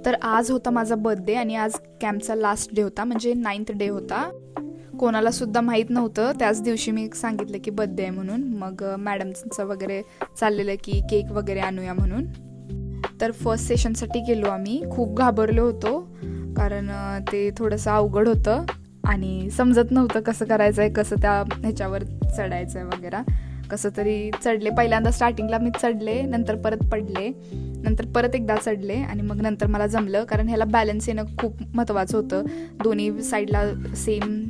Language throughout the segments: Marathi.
तर आज होता माझा बर्थडे आणि आज कॅम्पचा लास्ट डे होता, म्हणजे 9th डे होता. कोणाला सुद्धा माहीत नव्हतं. त्याच दिवशी मी सांगितलं की बर्थडे आहे म्हणून. मग मॅडमचं वगैरे चाललेलं की केक वगैरे आणूया म्हणून. तर फर्स्ट सेशनसाठी गेलो आम्ही. खूप घाबरलो होतो कारण ते थोडंसं अवघड होतं आणि समजत नव्हतं कसं करायचं आहे, कसं त्या ह्याच्यावर चढायचं आहे वगैरे. कसं तरी चढले. पहिल्यांदा स्टार्टिंगला मी चढले, नंतर परत पडले, नंतर परत एकदा चढले आणि मग नंतर मला जमलं. कारण ह्याला बॅलन्स येणं खूप महत्त्वाचं होतं. दोन्ही साईडला सेम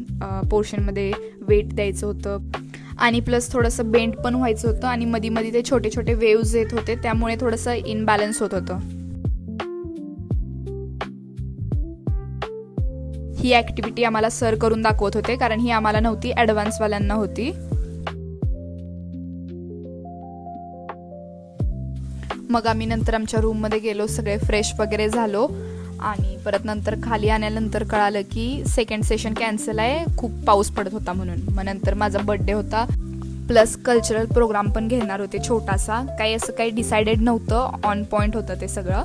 पोर्शनमध्ये वेट द्यायचं होतं आणि प्लस थोडंसं बेंड पण व्हायचं होतं आणि मध्ये मध्ये ते छोटे छोटे वेव्ज येत होते, त्यामुळे थोडंसं इनबॅलन्स होत होतं. ही ॲक्टिव्हिटी आम्हाला सर करून दाखवत होते कारण ही आम्हाला नव्हती, ॲडव्हान्सवाल्यांना होती. मग आम्ही नंतर आमच्या रूममध्ये गेलो, सगळे फ्रेश वगैरे झालो आणि परत नंतर खाली आल्यानंतर कळालं की सेकंड सेशन कॅन्सल आहे, खूप पाऊस पडत होता म्हणून. मग नंतर माझा बर्थडे होता, प्लस कल्चरल प्रोग्राम पण घेणार होते छोटासा. काही असं काही डिसायडेड नव्हतं, ऑन पॉईंट होतं ते सगळं.